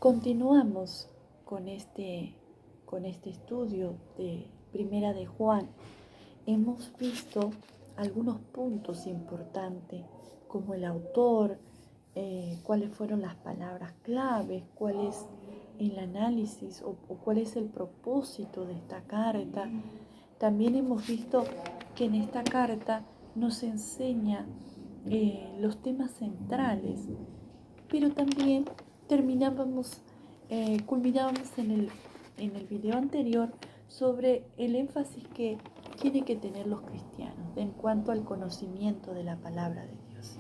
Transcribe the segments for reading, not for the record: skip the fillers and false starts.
Continuamos con este estudio de Primera de Juan. Hemos visto algunos puntos importantes, como el autor, cuáles fueron las palabras claves, cuál es el análisis o cuál es el propósito de esta carta. También hemos visto que en esta carta nos enseña los temas centrales, pero también culminábamos en el video anterior sobre el énfasis que tienen que tener los cristianos en cuanto al conocimiento de la palabra de Dios.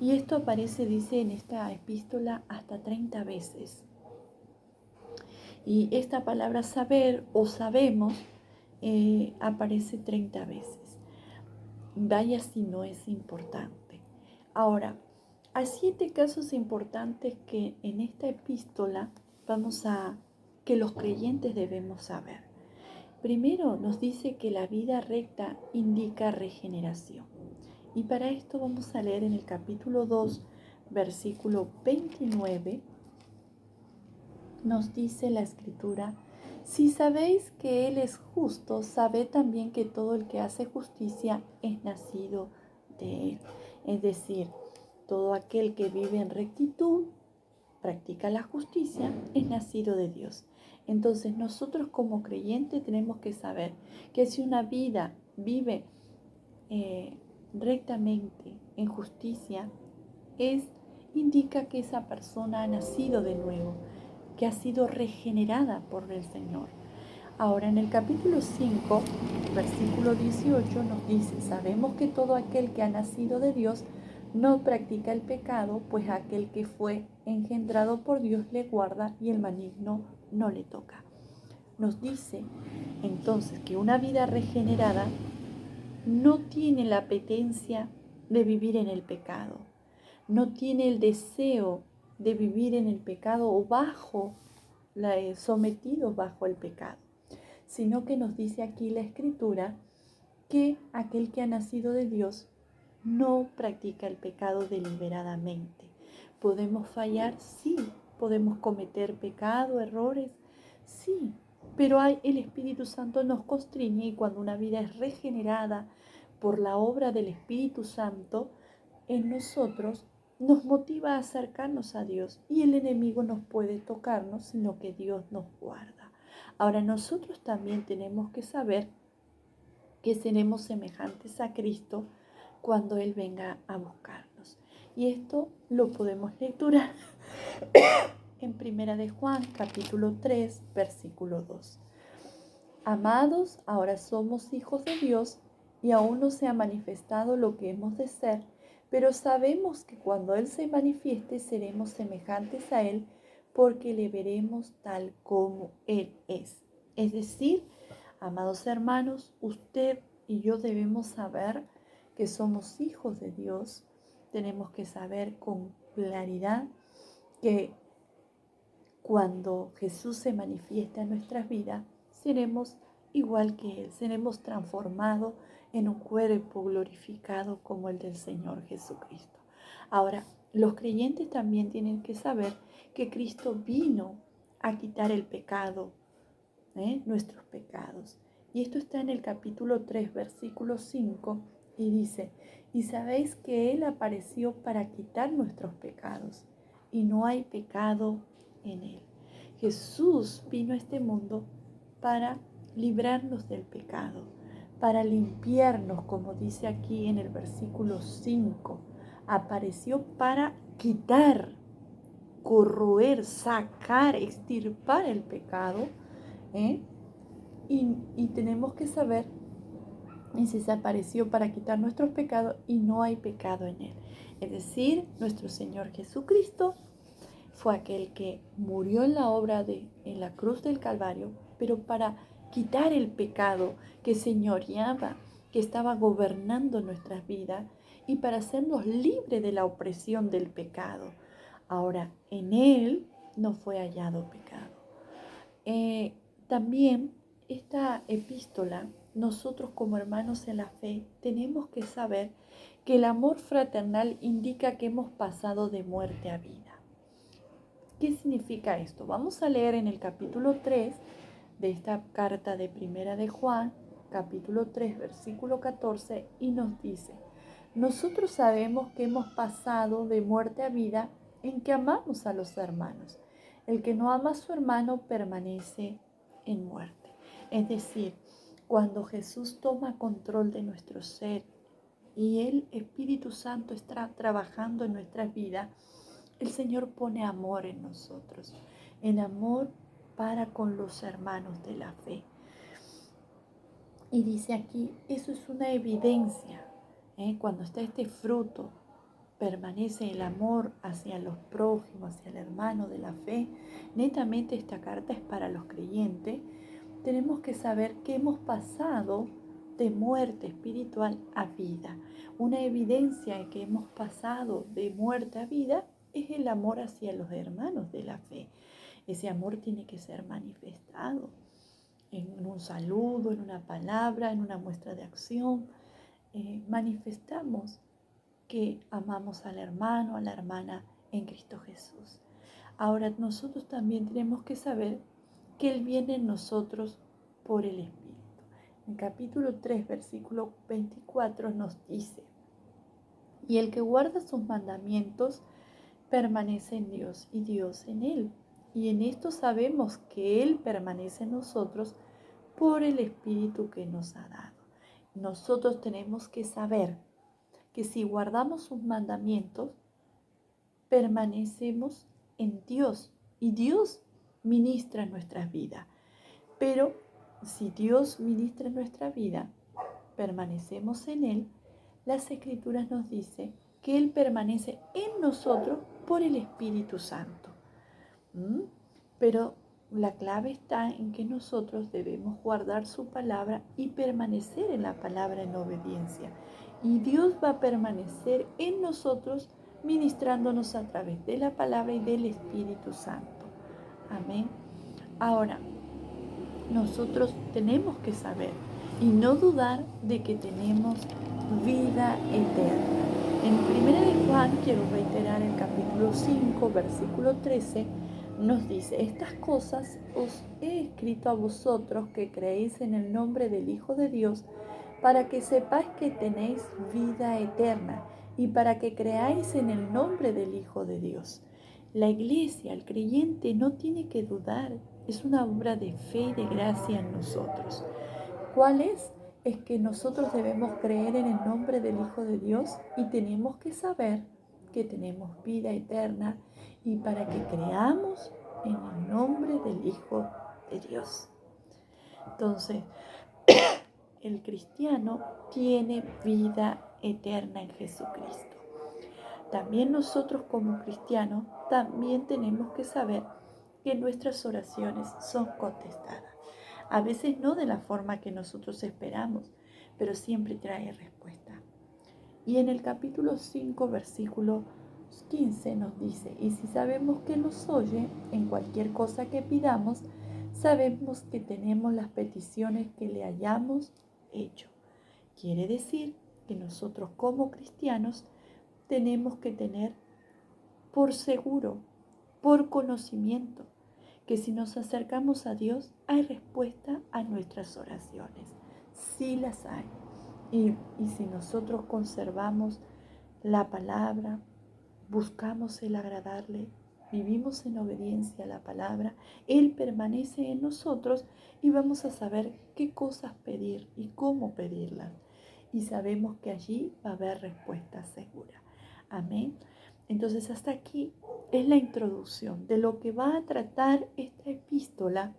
Y esto aparece, dice en esta epístola, hasta 30 veces. Y esta palabra saber o sabemos aparece 30 veces. Vaya si no es importante. Ahora, hay 7 casos importantes que en esta epístola que los creyentes debemos saber. Primero nos dice que la vida recta indica regeneración. Y para esto vamos a leer en el capítulo 2, versículo 29, nos dice la Escritura: si sabéis que Él es justo, sabed también que todo el que hace justicia es nacido de Él. Es decir, todo aquel que vive en rectitud, practica la justicia, es nacido de Dios. Entonces nosotros como creyentes tenemos que saber que si una vida vive rectamente en justicia, indica que esa persona ha nacido de nuevo, que ha sido regenerada por el Señor. Ahora en el capítulo 5, versículo 18 nos dice: sabemos que todo aquel que ha nacido de Dios no practica el pecado, pues aquel que fue engendrado por Dios le guarda y el maligno no le toca. Nos dice entonces que una vida regenerada no tiene la apetencia de vivir en el pecado, no tiene el deseo de vivir en el pecado o sometido bajo el pecado, sino que nos dice aquí la Escritura que aquel que ha nacido de Dios no practica el pecado deliberadamente. ¿Podemos fallar? Sí. ¿Podemos cometer pecado, errores? Sí. Pero el Espíritu Santo nos constriñe, y cuando una vida es regenerada por la obra del Espíritu Santo en nosotros, nos motiva a acercarnos a Dios, y el enemigo no puede tocarnos, sino que Dios nos guarda. Ahora nosotros también tenemos que saber que seremos semejantes a Cristo cuando Él venga a buscarnos. Y esto lo podemos lecturar en Primera de Juan, capítulo 3, versículo 2. Amados, ahora somos hijos de Dios y aún no se ha manifestado lo que hemos de ser, pero sabemos que cuando Él se manifieste seremos semejantes a Él, porque le veremos tal como Él es. Es decir, amados hermanos, usted y yo debemos saber que somos hijos de Dios. Tenemos que saber con claridad que cuando Jesús se manifiesta en nuestras vidas, seremos igual que Él, seremos transformados en un cuerpo glorificado como el del Señor Jesucristo. Ahora, los creyentes también tienen que saber que Cristo vino a quitar el pecado, nuestros pecados. Y esto está en el capítulo 3, versículo 5, y dice: y sabéis que Él apareció para quitar nuestros pecados, y no hay pecado en Él. Jesús vino a este mundo para librarnos del pecado, para limpiarnos, como dice aquí en el versículo 5. Apareció para quitar, corroer, sacar, extirpar el pecado. Y tenemos que saber, y se apareció para quitar nuestros pecados, y no hay pecado en Él. Es decir, nuestro Señor Jesucristo fue aquel que murió en la cruz del Calvario, pero para quitar el pecado que señoreaba, que estaba gobernando nuestras vidas, y para hacernos libres de la opresión del pecado. Ahora, en Él no fue hallado pecado. También esta epístola, nosotros como hermanos en la fe, tenemos que saber que el amor fraternal indica que hemos pasado de muerte a vida. ¿Qué significa esto? Vamos a leer en el capítulo 3 de esta carta de Primera de Juan, capítulo 3, versículo 14, y nos dice: nosotros sabemos que hemos pasado de muerte a vida en que amamos a los hermanos. El que no ama a su hermano permanece en muerte. Es decir, cuando Jesús toma control de nuestro ser y el Espíritu Santo está trabajando en nuestras vidas, el Señor pone amor en nosotros, en amor para con los hermanos de la fe. Y dice aquí, eso es una evidencia. Cuando está este fruto, permanece el amor hacia los prójimos, hacia el hermano de la fe. Netamente esta carta es para los creyentes. Tenemos que saber que hemos pasado de muerte espiritual a vida. Una evidencia de que hemos pasado de muerte a vida es el amor hacia los hermanos de la fe. Ese amor tiene que ser manifestado en un saludo, en una palabra, en una muestra de acción. Manifestamos que amamos al hermano, a la hermana en Cristo Jesús. Ahora nosotros también tenemos que saber que Él viene en nosotros por el Espíritu. En capítulo 3, versículo 24 nos dice: y el que guarda sus mandamientos permanece en Dios y Dios en él. Y en esto sabemos que Él permanece en nosotros por el Espíritu que nos ha dado. Nosotros tenemos que saber que si guardamos sus mandamientos, permanecemos en Dios y Dios ministra en nuestras vidas. Pero si Dios ministra en nuestra vida, permanecemos en Él, las Escrituras nos dicen que Él permanece en nosotros por el Espíritu Santo. Pero la clave está en que nosotros debemos guardar su palabra y permanecer en la palabra en obediencia. Y Dios va a permanecer en nosotros ministrándonos a través de la palabra y del Espíritu Santo. Amén. Ahora, nosotros tenemos que saber y no dudar de que tenemos vida eterna. En 1 de Juan, quiero reiterar el capítulo 5, versículo 13, nos dice: estas cosas os he escrito a vosotros que creéis en el nombre del Hijo de Dios, para que sepáis que tenéis vida eterna y para que creáis en el nombre del Hijo de Dios. La iglesia, el creyente, no tiene que dudar. Es una obra de fe y de gracia en nosotros. ¿Cuál es? Es que nosotros debemos creer en el nombre del Hijo de Dios y tenemos que saber que tenemos vida eterna y para que creamos en el nombre del Hijo de Dios. Entonces, el cristiano tiene vida eterna en Jesucristo. También nosotros como cristianos también tenemos que saber que nuestras oraciones son contestadas. A veces no de la forma que nosotros esperamos, pero siempre trae respuesta. Y en el capítulo 5, versículo 15 nos dice: y si sabemos que nos oye en cualquier cosa que pidamos, sabemos que tenemos las peticiones que le hayamos hecho. Quiere decir que nosotros como cristianos tenemos que tener por seguro, por conocimiento, que si nos acercamos a Dios hay respuesta a nuestras oraciones. Sí las hay. Y si nosotros conservamos la palabra, buscamos el agradarle, vivimos en obediencia a la palabra, Él permanece en nosotros y vamos a saber qué cosas pedir y cómo pedirlas. Y sabemos que allí va a haber respuesta segura. Amén. Entonces hasta aquí es la introducción de lo que va a tratar esta epístola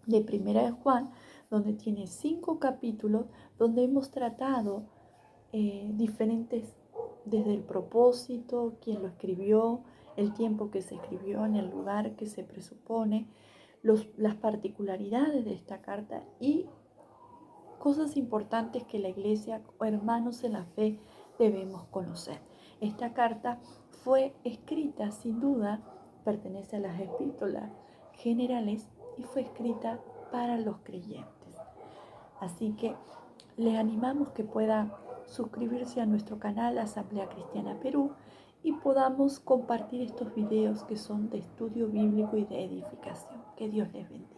de Primera de Juan, donde tiene 5 capítulos, donde hemos tratado diferentes, desde el propósito, quién lo escribió, el tiempo que se escribió, en el lugar que se presupone, las particularidades de esta carta y cosas importantes que la iglesia o hermanos en la fe debemos conocer. Esta carta fue escrita, sin duda, pertenece a las epístolas generales y fue escrita para los creyentes. Así que les animamos que puedan suscribirse a nuestro canal Asamblea Cristiana Perú y podamos compartir estos videos que son de estudio bíblico y de edificación. Que Dios les bendiga.